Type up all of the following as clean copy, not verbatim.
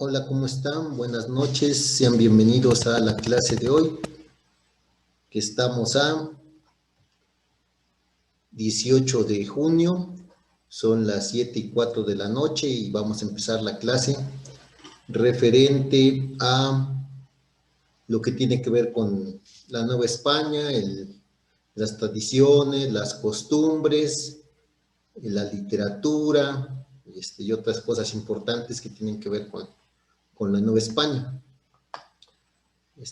Hola, ¿cómo están? Buenas noches, sean bienvenidos a la clase de hoy, que estamos a 18 de junio, son las 7:04 de la noche y vamos a empezar la clase referente a lo que tiene que ver con la Nueva España, las tradiciones, las costumbres, la literatura y otras cosas importantes que tienen que ver con la Nueva España.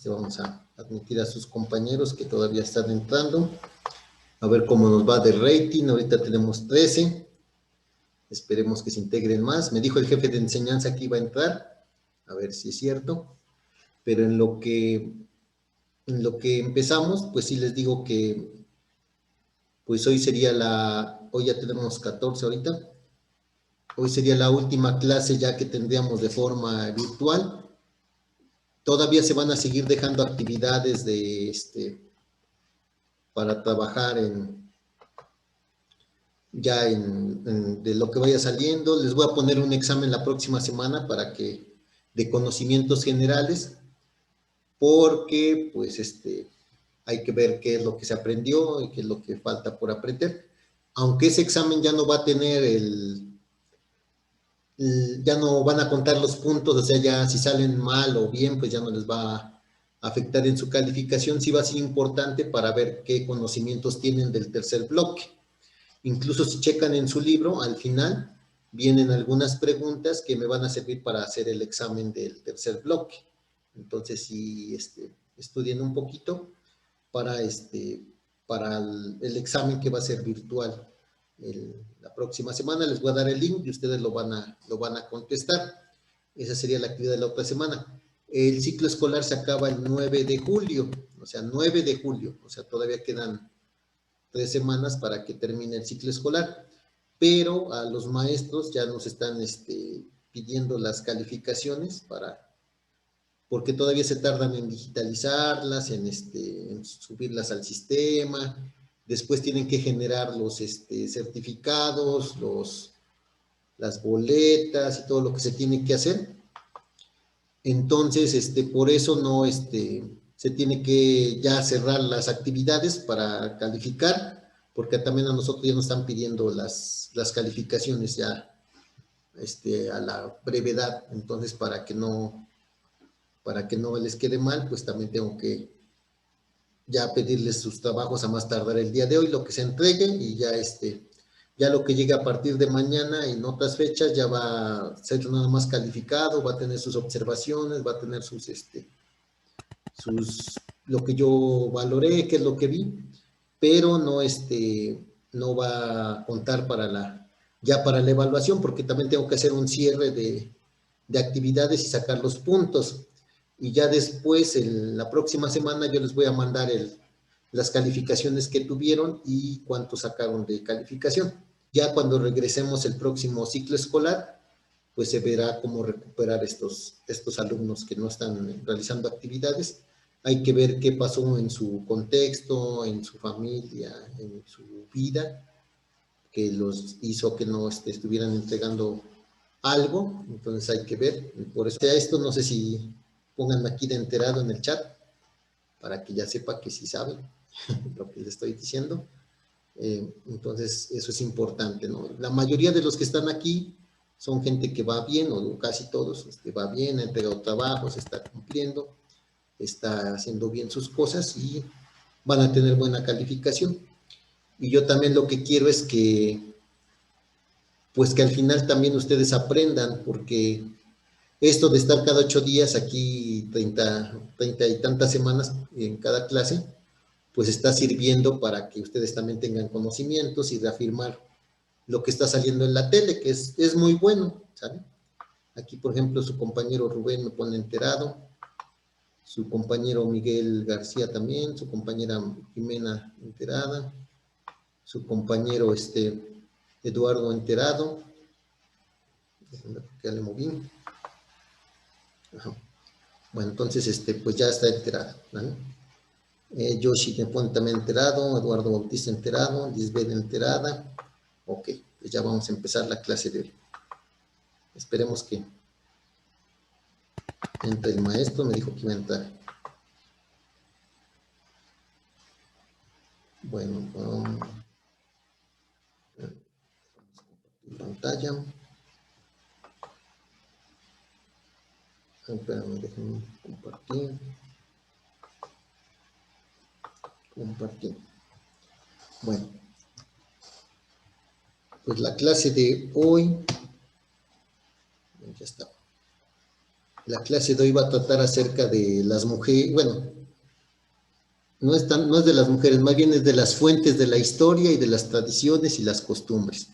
Vamos a admitir a sus compañeros que todavía están entrando. A ver cómo nos va de rating. Ahorita tenemos 13. Esperemos que se integren más. Me dijo el jefe de enseñanza que iba a entrar. A ver si es cierto. Pero en lo que empezamos, pues sí les digo que pues hoy ya tenemos 14 ahorita. Hoy sería la última clase ya que tendríamos de forma virtual. Todavía se van a seguir dejando actividades para trabajar de lo que vaya saliendo. Les voy a poner un examen la próxima semana de conocimientos generales, porque pues hay que ver qué es lo que se aprendió y qué es lo que falta por aprender. Aunque ese examen ya no va a tener ya no van a contar los puntos, o sea, ya si salen mal o bien, pues ya no les va a afectar en su calificación. Sí va a ser importante para ver qué conocimientos tienen del tercer bloque. Incluso si checan en su libro, al final vienen algunas preguntas que me van a servir para hacer el examen del tercer bloque. Entonces, sí, estudien un poquito para el examen que va a ser virtual. La próxima semana les voy a dar el link y ustedes lo van a contestar. Esa sería la actividad de la otra semana. El ciclo escolar se acaba el 9 de julio, o sea, 9 de julio, o sea, todavía quedan 3 semanas para que termine el ciclo escolar, pero a los maestros ya nos están pidiendo las calificaciones porque todavía se tardan en digitalizarlas, en subirlas al sistema. Después tienen que generar los certificados, las boletas y todo lo que se tiene que hacer. Entonces, por eso no, se tiene que ya cerrar las actividades para calificar, porque también a nosotros ya nos están pidiendo las calificaciones ya, a la brevedad. Entonces, para que no les quede mal, pues también tengo que ya pedirles sus trabajos a más tardar el día de hoy, lo que se entregue, y ya lo que llegue a partir de mañana y en otras fechas ya va a ser nada más calificado, va a tener sus observaciones, va a tener lo que yo valoré, qué es lo que vi, pero no va a contar para la evaluación, porque también tengo que hacer un cierre de actividades y sacar los puntos. Y ya después, la próxima semana, yo les voy a mandar las calificaciones que tuvieron y cuánto sacaron de calificación. Ya cuando regresemos el próximo ciclo escolar, pues se verá cómo recuperar estos alumnos que no están realizando actividades. Hay que ver qué pasó en su contexto, en su familia, en su vida, que los hizo que no estuvieran entregando algo. Entonces hay que ver. Por eso a esto no sé si pongan aquí de enterado en el chat, para que ya sepa que sí saben lo que les estoy diciendo. Entonces eso es importante, ¿no? La mayoría de los que están aquí son gente que va bien, o casi todos, va bien, ha entregado trabajos, está cumpliendo, está haciendo bien sus cosas y van a tener buena calificación. Y yo también lo que quiero es pues que al final también ustedes aprendan, porque esto de estar cada 8 días aquí, 30 y tantas semanas en cada clase, pues está sirviendo para que ustedes también tengan conocimientos y reafirmar lo que está saliendo en la tele, que es muy bueno, ¿saben? Aquí, por ejemplo, su compañero Rubén me pone enterado, su compañero Miguel García también, su compañera Jimena enterada, su compañero Eduardo enterado, ya le moví. Ajá. Bueno, entonces, pues ya está enterado, ¿vale? Yoshi me pone también enterado, Eduardo Bautista enterado, Lisbeth enterada. Ok, pues ya vamos a empezar la clase de hoy. Esperemos que Entra el maestro, me dijo que iba a entrar. Bueno, vamos a compartir pantalla. Espérame, déjenme compartir. Compartir. Bueno, pues la clase de hoy, ya está. La clase de hoy va a tratar acerca de las mujeres, bueno, no es de las mujeres, más bien es de las fuentes de la historia y de las tradiciones y las costumbres.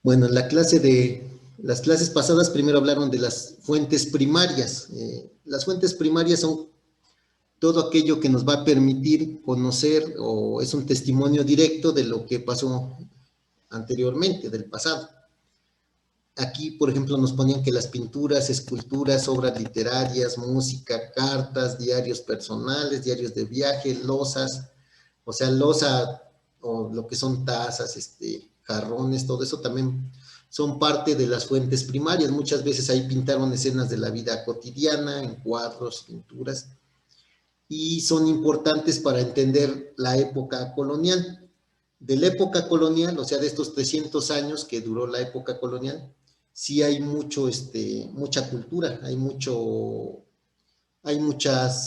Bueno, en las clases pasadas primero hablaron de las fuentes primarias. Las fuentes primarias son todo aquello que nos va a permitir conocer o es un testimonio directo de lo que pasó anteriormente, del pasado. Aquí, por ejemplo, nos ponían que las pinturas, esculturas, obras literarias, música, cartas, diarios personales, diarios de viaje, losas, o sea, losa o lo que son tazas, jarrones, todo eso también son parte de las fuentes primarias. Muchas veces ahí pintaron escenas de la vida cotidiana en cuadros, pinturas, y son importantes para entender la época colonial. De la época colonial, o sea, de estos 300 años que duró la época colonial, sí hay mucha cultura, hay muchas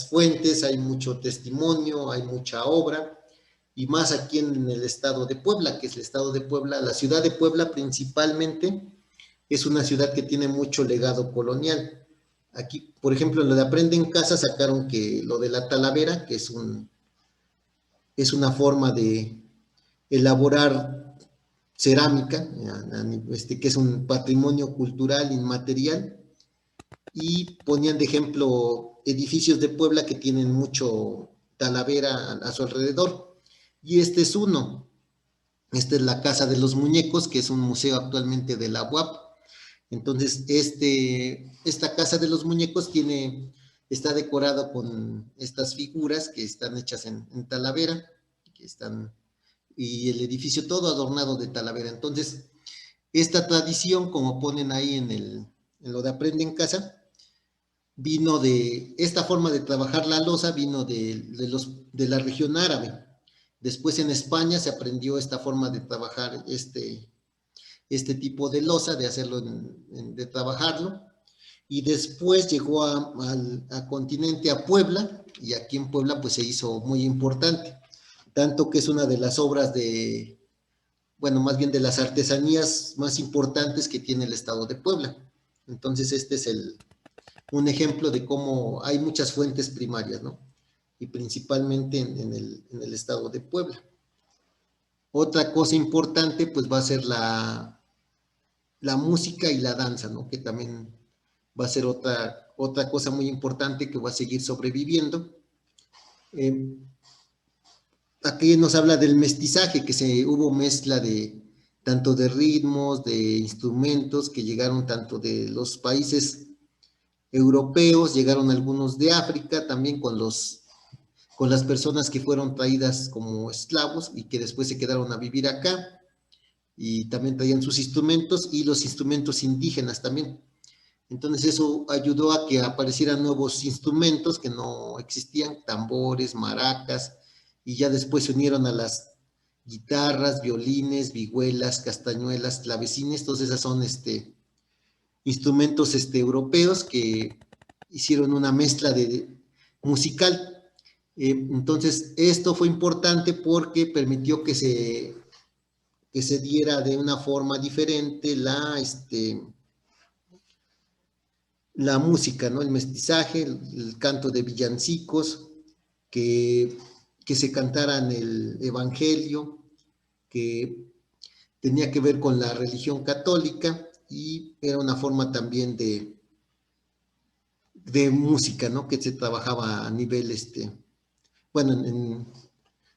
fuentes, hay mucho testimonio, hay mucha obra, y más aquí en el estado de Puebla, que es el estado de Puebla, la ciudad de Puebla principalmente es una ciudad que tiene mucho legado colonial. Aquí, por ejemplo, en lo de Aprende en Casa sacaron que lo de la talavera, que es una forma de elaborar cerámica, que es un patrimonio cultural inmaterial, y ponían de ejemplo edificios de Puebla que tienen mucho talavera a su alrededor. Y este es uno. Esta es la Casa de los Muñecos, que es un museo actualmente de la UAP. Entonces, esta Casa de los Muñecos está decorado con estas figuras que están hechas en talavera, y el edificio todo adornado de talavera. Entonces, esta tradición, como ponen ahí en lo de Aprende en Casa, vino de, esta forma de trabajar la loza vino de la región árabe. Después en España se aprendió esta forma de trabajar este tipo de loza, de hacerlo, de trabajarlo. Y después llegó a continente, a Puebla, y aquí en Puebla pues se hizo muy importante. Tanto que es una de las obras bueno, más bien de las artesanías más importantes que tiene el estado de Puebla. Entonces este es un ejemplo de cómo hay muchas fuentes primarias, ¿no? Y principalmente en el estado de Puebla. Otra cosa importante pues va a ser la música y la danza, ¿no? Que también va a ser otra cosa muy importante que va a seguir sobreviviendo. Aquí nos habla del mestizaje, que hubo mezcla tanto de ritmos, de instrumentos que llegaron tanto de los países europeos, llegaron algunos de África, también con las personas que fueron traídas como esclavos y que después se quedaron a vivir acá, y también traían sus instrumentos y los instrumentos indígenas también. Entonces eso ayudó a que aparecieran nuevos instrumentos que no existían, tambores, maracas, y ya después se unieron a las guitarras, violines, vihuelas, castañuelas, clavecines. Todas esas son instrumentos europeos que hicieron una mezcla musical. Entonces esto fue importante porque permitió que se diera de una forma diferente la música, ¿no? El mestizaje, el canto de villancicos, que se cantaran el evangelio, que tenía que ver con la religión católica, y era una forma también de música, ¿no? Que se trabajaba a nivel, bueno,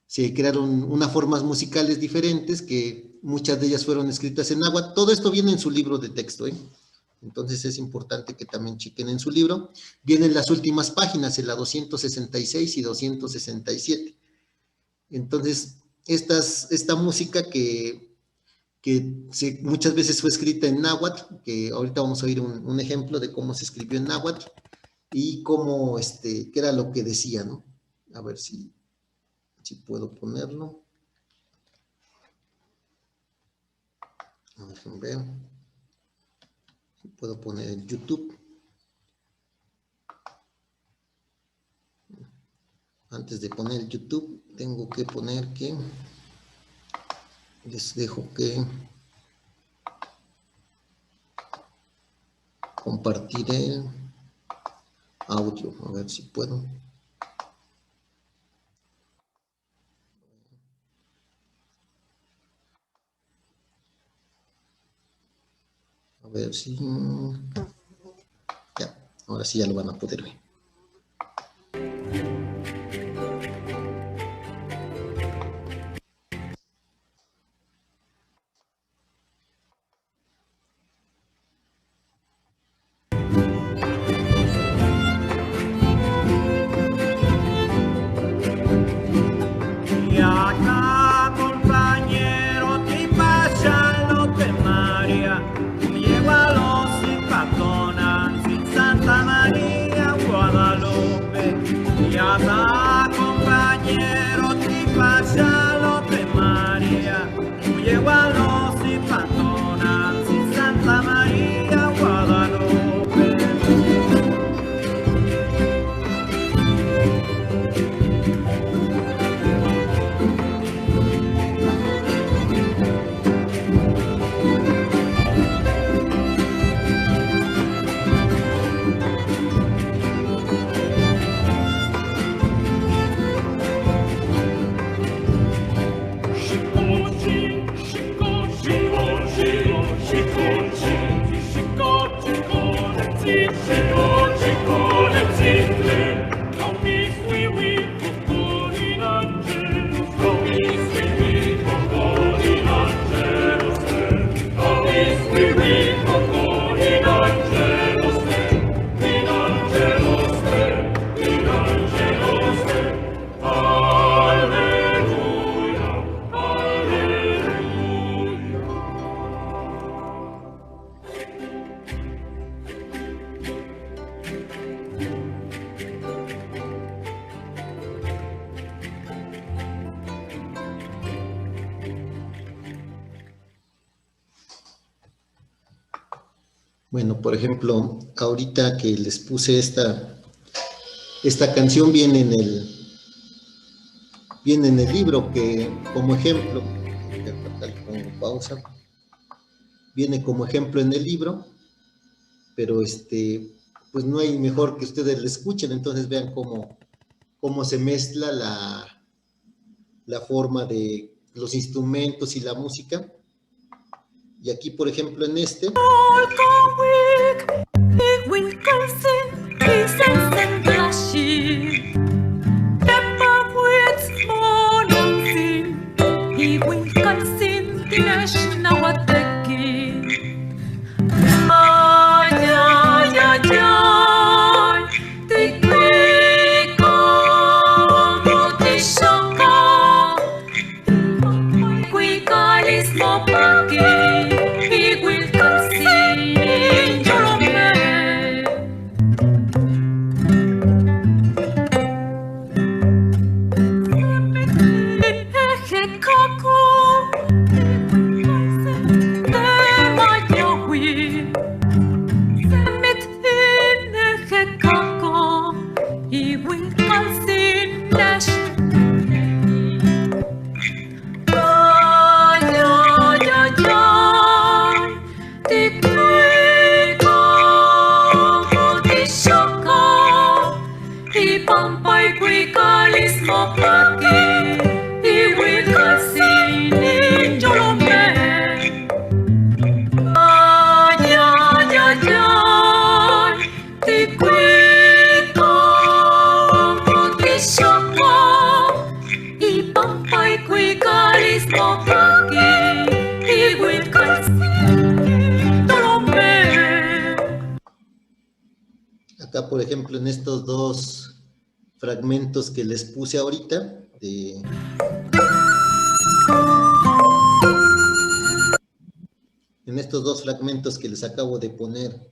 se crearon unas formas musicales diferentes, que muchas de ellas fueron escritas en náhuatl. Todo esto viene en su libro de texto, ¿eh? Entonces es importante que también chequen en su libro. Vienen las últimas páginas, en la 266 y 267. Entonces, esta música que muchas veces fue escrita en náhuatl, que ahorita vamos a oír un ejemplo de cómo se escribió en náhuatl y cómo, qué era lo que decía, ¿no? A ver si puedo ponerlo. A ver, veo. Puedo poner en YouTube. Antes de poner el YouTube, tengo que poner que les dejo que compartir el audio. A ver si puedo. A ver si... Ya, ahora sí ya lo van a poder ver. Bueno, por ejemplo, ahorita que les puse esta canción viene en el libro, que como ejemplo, pongo pausa, viene como ejemplo en el libro, pero pues no hay mejor que ustedes lo escuchen, entonces vean cómo se mezcla la forma de los instrumentos y la música. Y aquí, por ejemplo, en acá, por ejemplo, en estos dos fragmentos que les puse ahorita, en estos dos fragmentos que les acabo de poner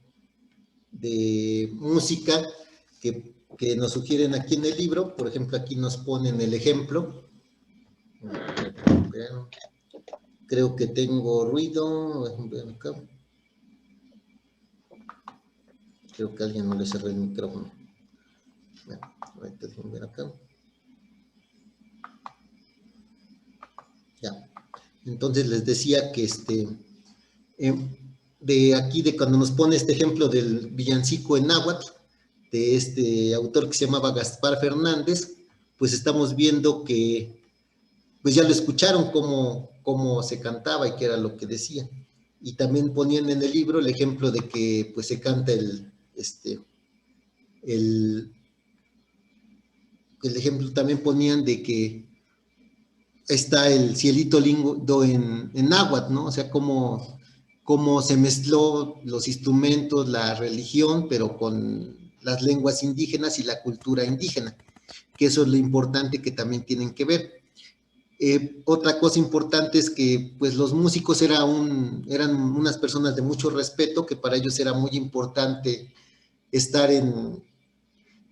de música que nos sugieren aquí en el libro. Por ejemplo, aquí nos ponen el ejemplo. Creo que tengo ruido. Creo que a alguien no le cerró el micrófono. Bueno, ahorita déjenme ver acá. Ya. Entonces les decía que de aquí, de cuando nos pone este ejemplo del villancico en náhuatl, de este autor que se llamaba Gaspar Fernández, pues estamos viendo que, pues ya lo escucharon cómo se cantaba y qué era lo que decía. Y también ponían en el libro el ejemplo de que, pues se canta el ejemplo también ponían de que está el cielito lindo en náhuatl, ¿no? O sea, cómo se mezcló los instrumentos, la religión, pero con las lenguas indígenas y la cultura indígena, que eso es lo importante que también tienen que ver. Otra cosa importante es que pues los músicos eran unas personas de mucho respeto, que para ellos era muy importante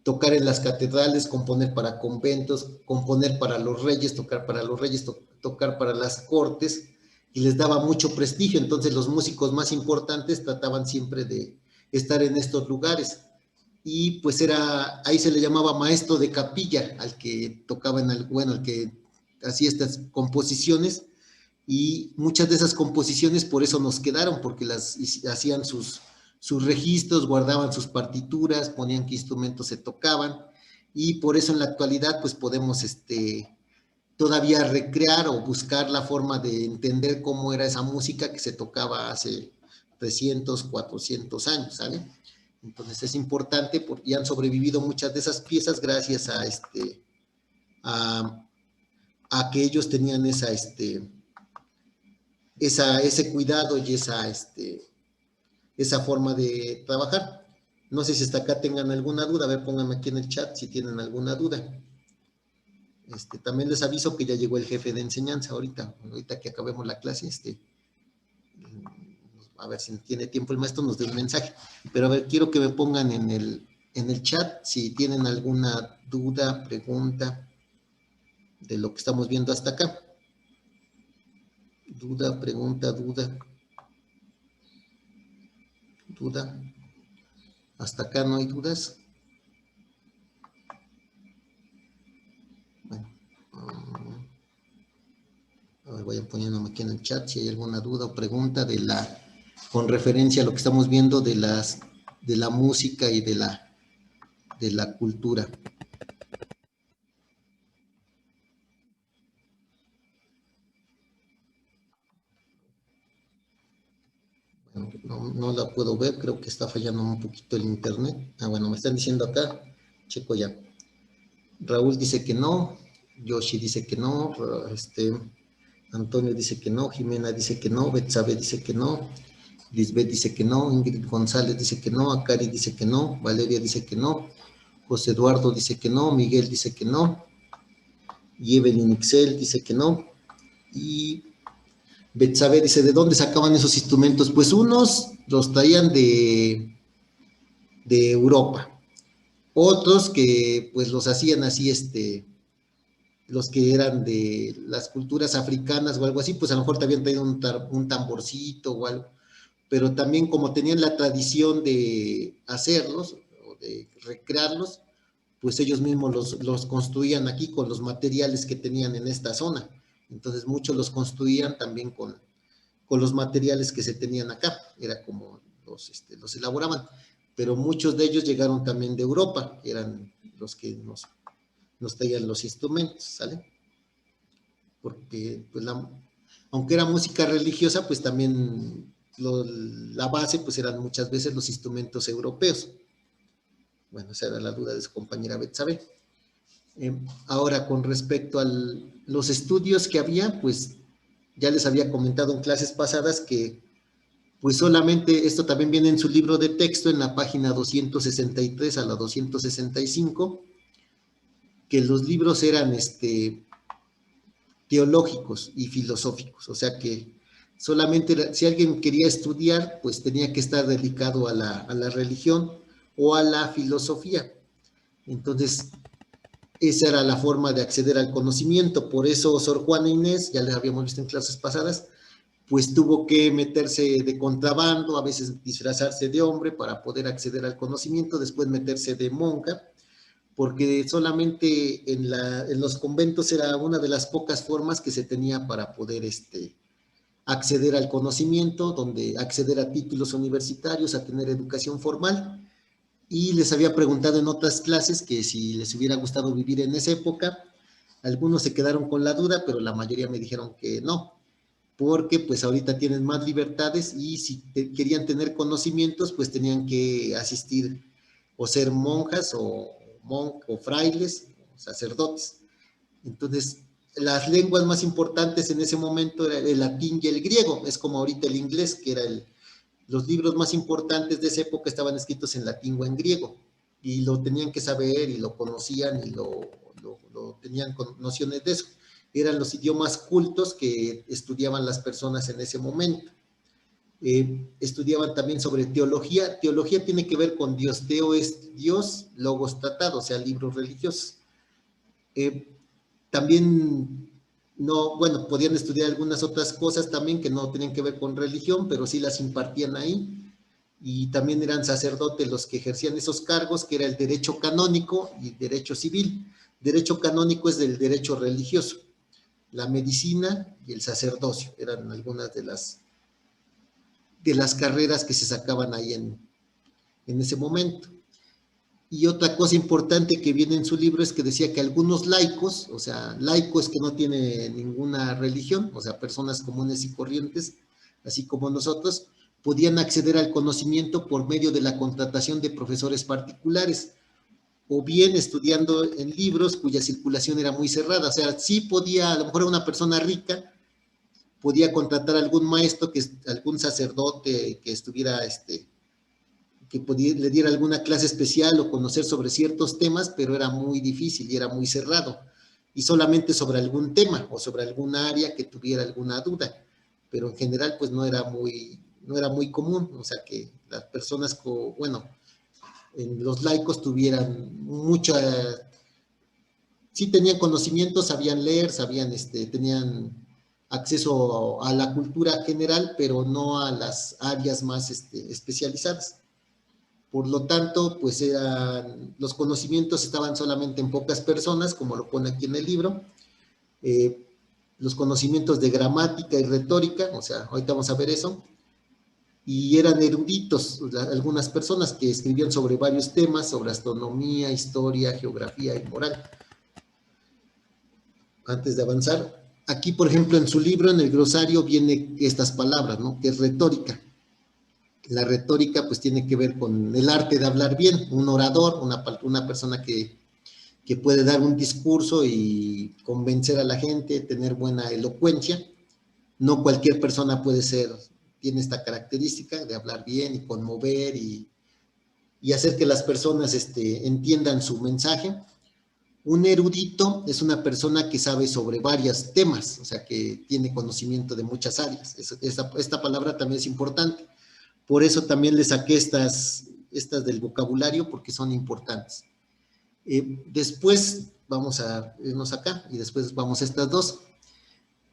tocar en las catedrales, componer para conventos, componer para los reyes, tocar para los reyes, tocar para las cortes, y les daba mucho prestigio. Entonces los músicos más importantes trataban siempre de estar en estos lugares. Y pues ahí se le llamaba maestro de capilla al que tocaba al que hacía estas composiciones, y muchas de esas composiciones por eso nos quedaron, porque las hacían sus registros, guardaban sus partituras, ponían qué instrumentos se tocaban, y por eso en la actualidad pues podemos todavía recrear o buscar la forma de entender cómo era esa música que se tocaba hace 300, 400 años, ¿sale? Entonces es importante porque han sobrevivido muchas de esas piezas gracias a que ellos tenían ese cuidado y esa forma de trabajar. No sé si hasta acá tengan alguna duda. A ver, pónganme aquí en el chat si tienen alguna duda. También les aviso que ya llegó el jefe de enseñanza ahorita que acabemos la clase, a ver si tiene tiempo el maestro, nos dé un mensaje. Pero a ver, quiero que me pongan en el chat si tienen alguna duda, pregunta de lo que estamos viendo hasta acá. Duda, pregunta, duda. Hasta acá no hay dudas. Bueno, a ver, vayan poniéndome aquí en el chat si hay alguna duda o pregunta con referencia a lo que estamos viendo de la música y de la cultura. Bueno, no la puedo ver, creo que está fallando un poquito el internet. Bueno, me están diciendo acá, checo ya. Raúl dice que no, Yoshi dice que no, Antonio dice que no, Jimena dice que no, Betsabe dice que no, Lisbeth dice que no, Ingrid González dice que no, Akari dice que no, Valeria dice que no, José Eduardo dice que no, Miguel dice que no, y Evelyn Ixel dice que no, y Betsabe dice, ¿de dónde sacaban esos instrumentos? Pues unos los traían de Europa, otros que pues los hacían así, los que eran de las culturas africanas o algo así, pues a lo mejor te habían traído un tamborcito o algo, pero también como tenían la tradición de hacerlos o de recrearlos, pues ellos mismos los construían aquí con los materiales que tenían en esta zona. Entonces muchos los construían también con los materiales que se tenían acá, era como los elaboraban, pero muchos de ellos llegaron también de Europa, eran los que nos traían los instrumentos, ¿sale? Porque pues aunque era música religiosa, pues también la base pues eran muchas veces los instrumentos europeos. Bueno, esa era la duda de su compañera Betsabe. Ahora, con respecto a los estudios que había, pues ya les había comentado en clases pasadas que pues solamente, esto también viene en su libro de texto en la página 263 a la 265, que los libros eran teológicos y filosóficos, o sea que Solamente si alguien quería estudiar, pues tenía que estar dedicado a la religión o a la filosofía. Entonces, esa era la forma de acceder al conocimiento. Por eso Sor Juana Inés, ya les habíamos visto en clases pasadas, pues tuvo que meterse de contrabando, a veces disfrazarse de hombre para poder acceder al conocimiento, después meterse de monja, porque solamente en los conventos era una de las pocas formas que se tenía para poder acceder al conocimiento, donde acceder a títulos universitarios, a tener educación formal. Y les había preguntado en otras clases que si les hubiera gustado vivir en esa época. Algunos se quedaron con la duda, pero la mayoría me dijeron que no, porque pues ahorita tienen más libertades y si querían tener conocimientos, pues tenían que asistir o ser monjas o frailes, o sacerdotes. Entonces, las lenguas más importantes en ese momento eran el latín y el griego, es como ahorita el inglés, que era los libros más importantes de esa época estaban escritos en latín o en griego, y lo tenían que saber y lo conocían y tenían nociones de eso. Eran los idiomas cultos que estudiaban las personas en ese momento. Estudiaban también sobre teología. Teología tiene que ver con Dios. Teo es Dios, logos tratado, o sea, libros religiosos. También no, bueno, podían estudiar algunas otras cosas también que no tenían que ver con religión, pero sí las impartían ahí. Y también eran sacerdotes los que ejercían esos cargos, que era el derecho canónico y derecho civil. Derecho canónico es del derecho religioso. La medicina y el sacerdocio eran algunas de las carreras que se sacaban ahí en ese momento. Y otra cosa importante que viene en su libro es que decía que algunos laicos, o sea, laico es que no tiene ninguna religión, o sea, personas comunes y corrientes, así como nosotros, podían acceder al conocimiento por medio de la contratación de profesores particulares, o bien estudiando en libros cuya circulación era muy cerrada. O sea, sí podía, a lo mejor una persona rica podía contratar a algún maestro, algún sacerdote que estuviera que le diera alguna clase especial o conocer sobre ciertos temas, pero era muy difícil y era muy cerrado. Y solamente sobre algún tema o sobre alguna área que tuviera alguna duda. Pero en general, pues no era muy común. O sea, que las personas, bueno, los laicos tuvieran sí tenían conocimiento, sabían leer, tenían acceso a la cultura general, pero no a las áreas más especializadas. Por lo tanto, pues los conocimientos estaban solamente en pocas personas, como lo pone aquí en el libro. Los conocimientos de gramática y retórica, o sea, ahorita vamos a ver eso, y eran eruditos, algunas personas que escribían sobre varios temas, sobre astronomía, historia, geografía y moral. Antes de avanzar, aquí, por ejemplo, en su libro, en el glosario, viene estas palabras, ¿no? Que es retórica. La retórica pues tiene que ver con el arte de hablar bien, un orador, una persona que puede dar un discurso y convencer a la gente, tener buena elocuencia. No cualquier persona tiene esta característica de hablar bien y conmover y hacer que las personas entiendan su mensaje. Un erudito es una persona que sabe sobre varios temas, o sea, que tiene conocimiento de muchas áreas. Esta palabra también es importante. Por eso también le saqué estas del vocabulario, porque son importantes. Después vamos a irnos acá y después vamos a estas dos.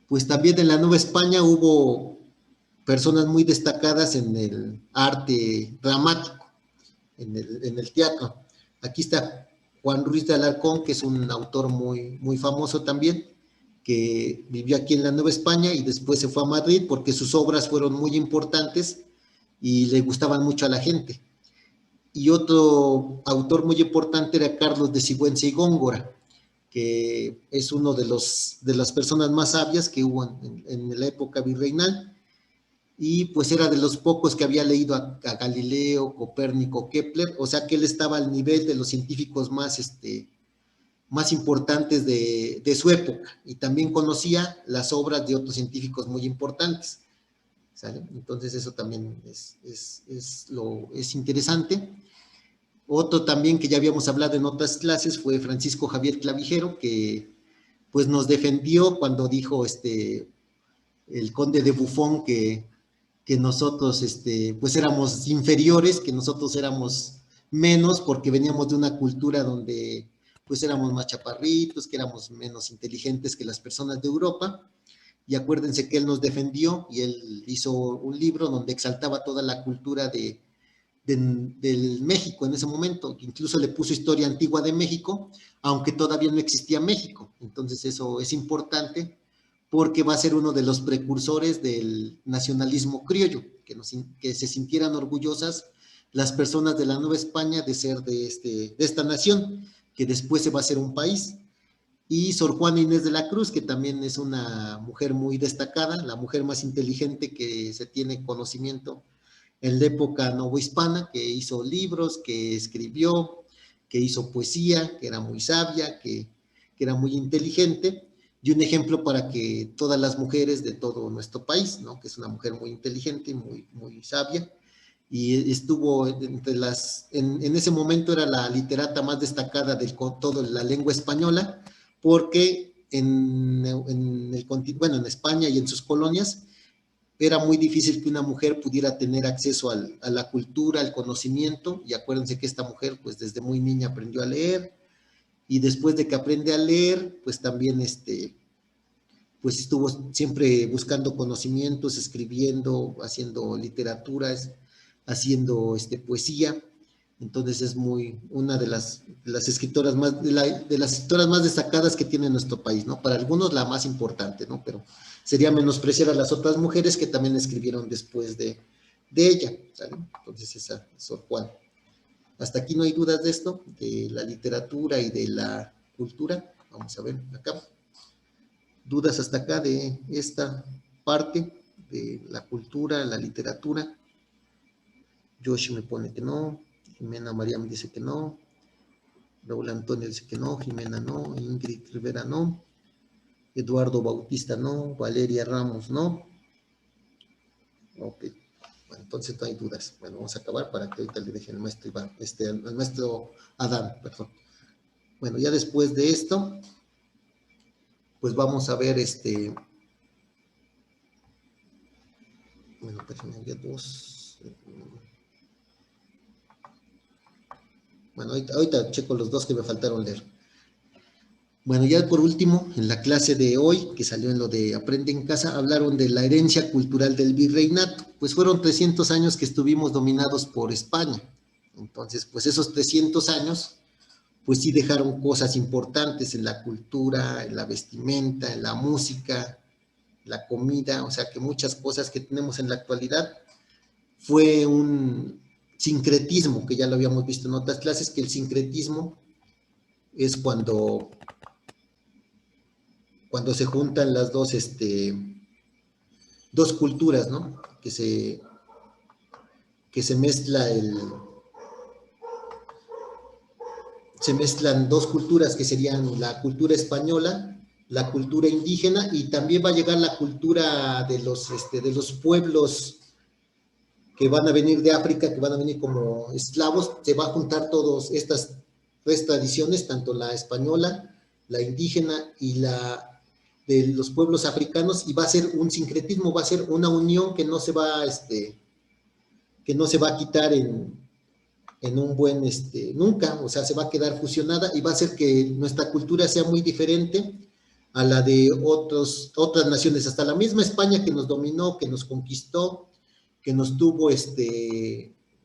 Pues también en la Nueva España hubo personas muy destacadas en el arte dramático, en el teatro. Aquí está Juan Ruiz de Alarcón, que es un autor muy, muy famoso también, que vivió aquí en la Nueva España y después se fue a Madrid porque sus obras fueron muy importantes y le gustaban mucho a la gente. Y otro autor muy importante era Carlos de Sigüenza y Góngora, que es uno de las personas más sabias que hubo en la época virreinal, y pues era de los pocos que había leído a Galileo, Copérnico, Kepler, o sea que él estaba al nivel de los científicos más importantes de su época, y también conocía las obras de otros científicos muy importantes. ¿Sale? Entonces eso también es interesante. Otro también que ya habíamos hablado en otras clases fue Francisco Javier Clavijero, que pues nos defendió cuando dijo el conde de Buffon que nosotros pues éramos inferiores, que nosotros éramos menos porque veníamos de una cultura donde pues éramos más chaparritos, que éramos menos inteligentes que las personas de Europa. Y acuérdense que él nos defendió y él hizo un libro donde exaltaba toda la cultura del México en ese momento, incluso le puso historia antigua de México, aunque todavía no existía México. Entonces eso es importante porque va a ser uno de los precursores del nacionalismo criollo, que se sintieran orgullosas las personas de la Nueva España de ser de esta nación, que después se va a hacer un país. Y Sor Juana Inés de la Cruz, que también es una mujer muy destacada, la mujer más inteligente que se tiene conocimiento en la época novohispana, que hizo libros, que escribió, que hizo poesía, que era muy sabia, que era muy inteligente, y un ejemplo para que todas las mujeres de todo nuestro país, ¿no? Que es una mujer muy inteligente, muy, muy sabia, y estuvo entre en ese momento era la literata más destacada de toda la lengua española, porque bueno, en España y en sus colonias era muy difícil que una mujer pudiera tener acceso a la cultura, al conocimiento, y acuérdense que esta mujer pues desde muy niña aprendió a leer, y después de que aprende a leer, pues también pues estuvo siempre buscando conocimientos, escribiendo, haciendo literaturas, haciendo poesía. Entonces es una de las escritoras más, de las escritoras más destacadas que tiene nuestro país, ¿no? Para algunos la más importante, ¿no? Pero sería menospreciar a las otras mujeres que también escribieron después de ella, ¿sale? Entonces esa es Sor Juan. Hasta aquí no hay dudas de esto, de la literatura y de la cultura. Vamos a ver acá. Dudas hasta acá de esta parte de la cultura, la literatura. Josh me pone que no, Jimena María me dice que no, Raúl Antonio dice que no, Jimena no, Ingrid Rivera no, Eduardo Bautista no, Valeria Ramos no. Ok, bueno, entonces no hay dudas. Bueno, vamos a acabar para que ahorita le deje el maestro Iván, al maestro Adán, perdón. Bueno, ya después de esto, pues vamos a ver bueno, déjenme ver dos. Bueno, ahorita checo los dos que me faltaron leer. Bueno, ya por último, en la clase de hoy, que salió en lo de Aprende en Casa, hablaron de la herencia cultural del virreinato. Pues fueron 300 años que estuvimos dominados por España. Entonces, pues esos 300 años, pues sí dejaron cosas importantes en la cultura, en la vestimenta, en la música, la comida, o sea que muchas cosas que tenemos en la actualidad fue un sincretismo, que ya lo habíamos visto en otras clases, que el sincretismo es cuando se juntan las dos culturas, ¿no? Que se mezclan dos culturas que serían la cultura española, la cultura indígena, y también va a llegar la cultura de los pueblos que van a venir de África, que van a venir como esclavos. Se va a juntar todas estas tres tradiciones, tanto la española, la indígena y la de los pueblos africanos, y va a ser un sincretismo, va a ser una unión que no se va a quitar en un buen, nunca, o sea, se va a quedar fusionada, y va a hacer que nuestra cultura sea muy diferente a la de otras naciones, hasta la misma España que nos dominó, que nos conquistó, que nos tuvo,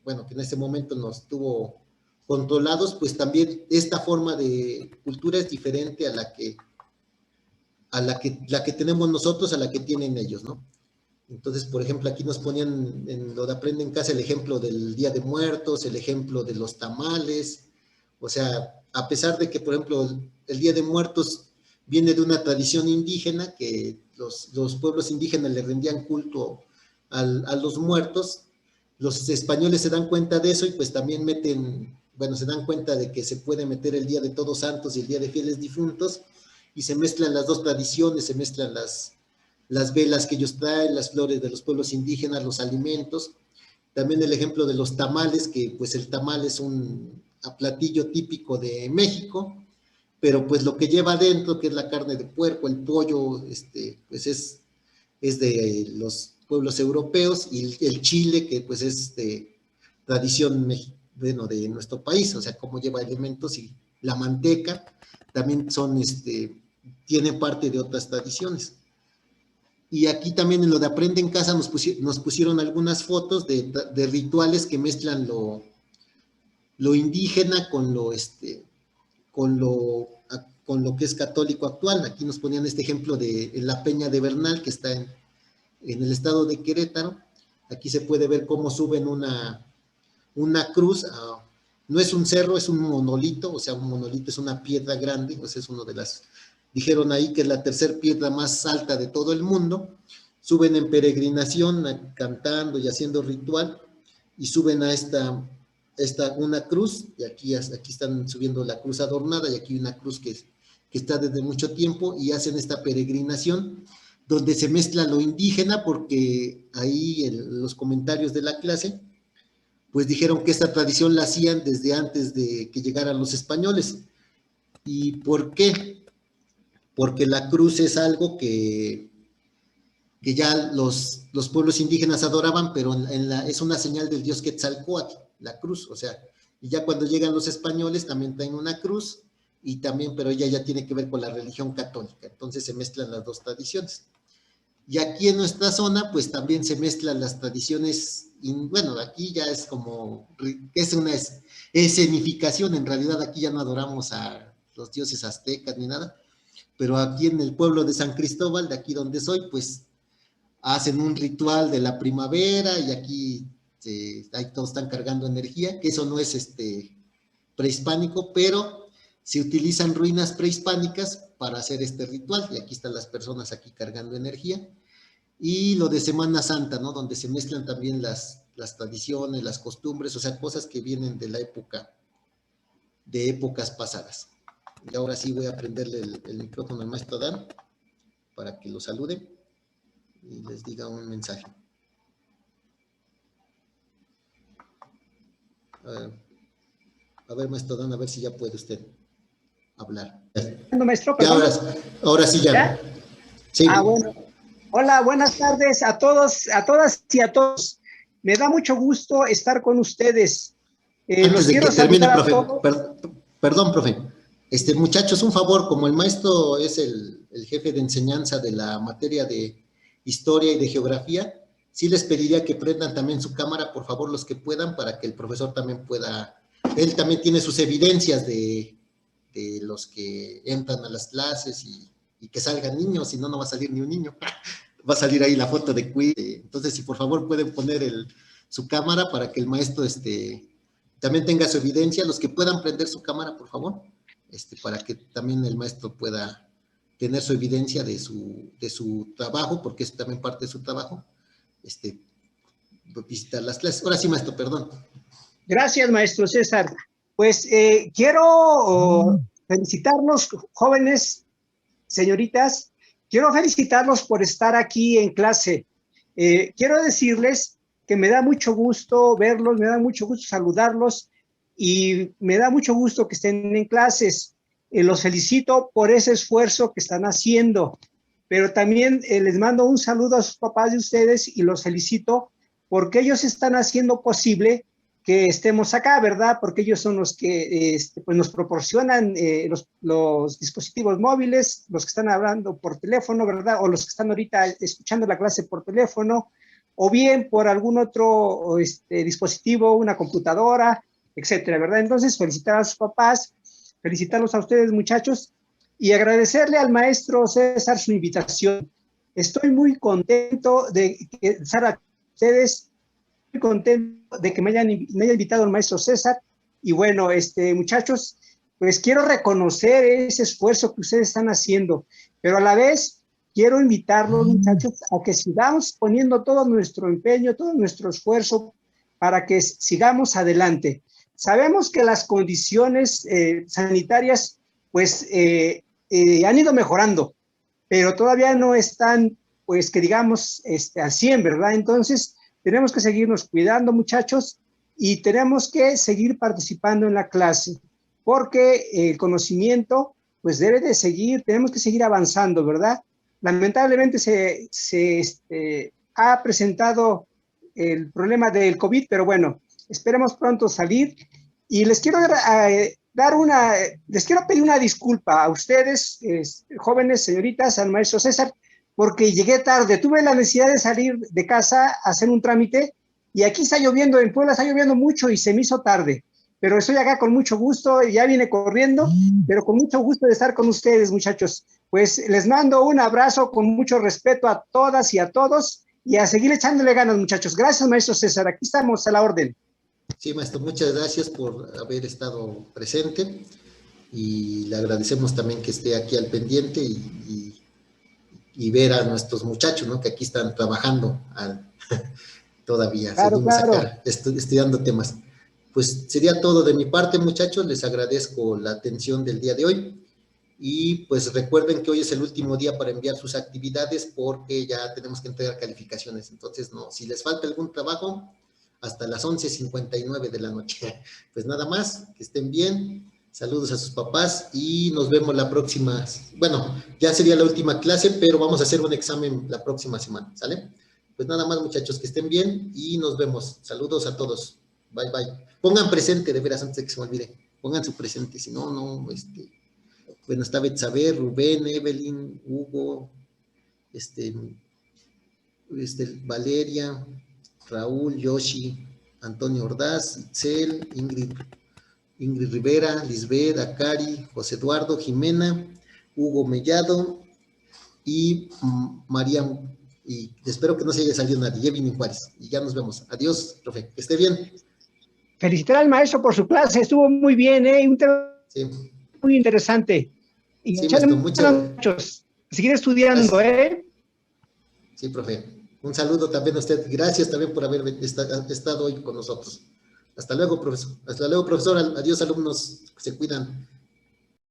bueno, que en ese momento nos tuvo controlados, pues también esta forma de cultura es diferente a la que tenemos nosotros, a la que tienen ellos, ¿no? Entonces, por ejemplo, aquí nos ponían en lo de Aprende en Casa el ejemplo del Día de Muertos, el ejemplo de los tamales. O sea, a pesar de que, por ejemplo, el Día de Muertos viene de una tradición indígena, que los pueblos indígenas le rendían culto a los muertos, los españoles se dan cuenta de eso y pues también bueno, se dan cuenta de que se puede meter el Día de Todos Santos y el Día de Fieles Difuntos, y se mezclan las dos tradiciones, se mezclan las velas que ellos traen, las flores de los pueblos indígenas, los alimentos. También el ejemplo de los tamales, que pues el tamal es un platillo típico de México, pero pues lo que lleva adentro, que es la carne de puerco, el pollo, pues es es de los pueblos europeos, y el chile, que pues es de tradición, bueno, de nuestro país, o sea, cómo lleva elementos, y la manteca también son, tiene parte de otras tradiciones. Y aquí también en lo de Aprende en Casa nos pusieron algunas fotos de rituales que mezclan lo indígena con lo, con lo que es católico actual. Aquí nos ponían este ejemplo de la Peña de Bernal, que está en el estado de Querétaro. Aquí se puede ver cómo suben una cruz. No es un cerro, es un monolito, o sea, un monolito es una piedra grande, o sea, es uno de las, dijeron ahí que es la tercera piedra más alta de todo el mundo. Suben en peregrinación, cantando y haciendo ritual, y suben a una cruz, y aquí están subiendo la cruz adornada, y aquí una cruz que está desde mucho tiempo, y hacen esta peregrinación donde se mezcla lo indígena, porque ahí en los comentarios de la clase pues dijeron que esta tradición la hacían desde antes de que llegaran los españoles. ¿Y por qué? Porque la cruz es algo que ya los pueblos indígenas adoraban, pero es una señal del dios Quetzalcóatl, la cruz, o sea, y ya cuando llegan los españoles también traen una cruz, y también, pero ella ya tiene que ver con la religión católica, entonces se mezclan las dos tradiciones. Y aquí en nuestra zona, pues también se mezclan las tradiciones, y bueno, aquí ya es como, es una escenificación, en realidad aquí ya no adoramos a los dioses aztecas ni nada, pero aquí en el pueblo de San Cristóbal, de aquí donde soy, pues hacen un ritual de la primavera, y aquí ahí todos están cargando energía, que eso no es prehispánico, pero se utilizan ruinas prehispánicas para hacer este ritual, y aquí están las personas aquí cargando energía. Y lo de Semana Santa, ¿no? Donde se mezclan también las tradiciones, las costumbres, o sea, cosas que vienen de la época, de épocas pasadas. Y ahora sí voy a prenderle el micrófono al maestro Dan para que lo salude y les diga un mensaje. A ver, maestro Dan, a ver si ya puede usted hablar. Maestro, Ya, perdón. ahora sí ya. ¿Ya? Sí. Bueno. Hola, buenas tardes a todos, a todas y a todos. Me da mucho gusto estar con ustedes. Antes de que termine, profe, perdón, profe. Sí. Muchachos, un favor, como el maestro es el jefe de enseñanza de la materia de historia y de geografía, sí les pediría que prendan también su cámara, por favor, los que puedan, para que el profesor también pueda, él también tiene sus evidencias de los que entran a las clases, y que salgan niños, si no, no va a salir ni un niño. Va a salir ahí la foto de Queen. Entonces, si por favor pueden poner su cámara para que el maestro también tenga su evidencia, los que puedan prender su cámara, por favor, para que también el maestro pueda tener su evidencia de su trabajo, porque es también parte de su trabajo, visitar las clases. Ahora sí, maestro, perdón. Gracias, maestro César. Pues quiero felicitarlos, jóvenes, señoritas, quiero felicitarlos por estar aquí en clase. Quiero decirles que me da mucho gusto verlos, me da mucho gusto saludarlos, y me da mucho gusto que estén en clases. Los felicito por ese esfuerzo que están haciendo, pero también les mando un saludo a sus papás de ustedes, y los felicito porque ellos están haciendo posible que estemos acá, ¿verdad? Porque ellos son los que pues nos proporcionan los dispositivos móviles, los que están hablando por teléfono, ¿verdad? O los que están ahorita escuchando la clase por teléfono, o bien por algún otro dispositivo, una computadora, etcétera, ¿verdad? Entonces, felicitar a sus papás, felicitarlos a ustedes, muchachos, y agradecerle al maestro César su invitación. Estoy muy contento de estar a ustedes, muy contento de que me haya invitado el maestro César. Y bueno, muchachos, pues quiero reconocer ese esfuerzo que ustedes están haciendo, pero a la vez quiero invitarlos, muchachos, a que sigamos poniendo todo nuestro empeño, todo nuestro esfuerzo para que sigamos adelante. Sabemos que las condiciones sanitarias pues han ido mejorando, pero todavía no están, pues que digamos, al 100, ¿verdad? Entonces, tenemos que seguirnos cuidando, muchachos, y tenemos que seguir participando en la clase, porque el conocimiento, pues debe de seguir, tenemos que seguir avanzando, ¿verdad? Lamentablemente ha presentado el problema del COVID, pero bueno, esperemos pronto salir. Y les quiero les quiero pedir una disculpa a ustedes, jóvenes, señoritas, al maestro César, porque llegué tarde. Tuve la necesidad de salir de casa a hacer un trámite y aquí está lloviendo, en Puebla está lloviendo mucho y se me hizo tarde. Pero estoy acá con mucho gusto, ya vine corriendo, pero con mucho gusto de estar con ustedes, muchachos. Pues les mando un abrazo con mucho respeto a todas y a todos y a seguir echándole ganas, muchachos. Gracias, maestro César. Aquí estamos a la orden. Sí, maestro, muchas gracias por haber estado presente y le agradecemos también que esté aquí al pendiente y ver a nuestros muchachos, ¿no? Que aquí están trabajando todavía, claro, seguimos claro. acá estudiando temas. Pues sería todo de mi parte, muchachos, les agradezco la atención del día de hoy y pues recuerden que hoy es el último día para enviar sus actividades porque ya tenemos que entregar calificaciones, entonces no, si les falta algún trabajo, hasta las 11:59 de la noche. Pues nada más, que estén bien, saludos a sus papás y nos vemos la próxima, bueno, ya sería la última clase, pero vamos a hacer un examen la próxima semana, ¿sale? Pues nada más, muchachos, que estén bien y nos vemos. Saludos a todos. Bye, bye. Pongan presente, de veras, antes de que se me olvide. Pongan su presente, si no, no, bueno, está Betsabe, Rubén, Evelyn, Hugo, Valeria, Raúl, Yoshi, Antonio Ordaz, Itzel, Ingrid Rivera, Lisbeth, Acari, José Eduardo, Jimena, Hugo Mellado y María, y espero que no se haya salido nadie, Yevin Juárez, y ya nos vemos. Adiós, profe, que esté bien. Felicitar al maestro por su clase, estuvo muy bien, un tema sí. Muy interesante. Y sí, maestro, muchos. Seguir estudiando, gracias. Sí, profe. Un saludo también a usted. Gracias también por haber estado hoy con nosotros. Hasta luego, profesor. Hasta luego, profesor. Adiós, alumnos. Se cuidan.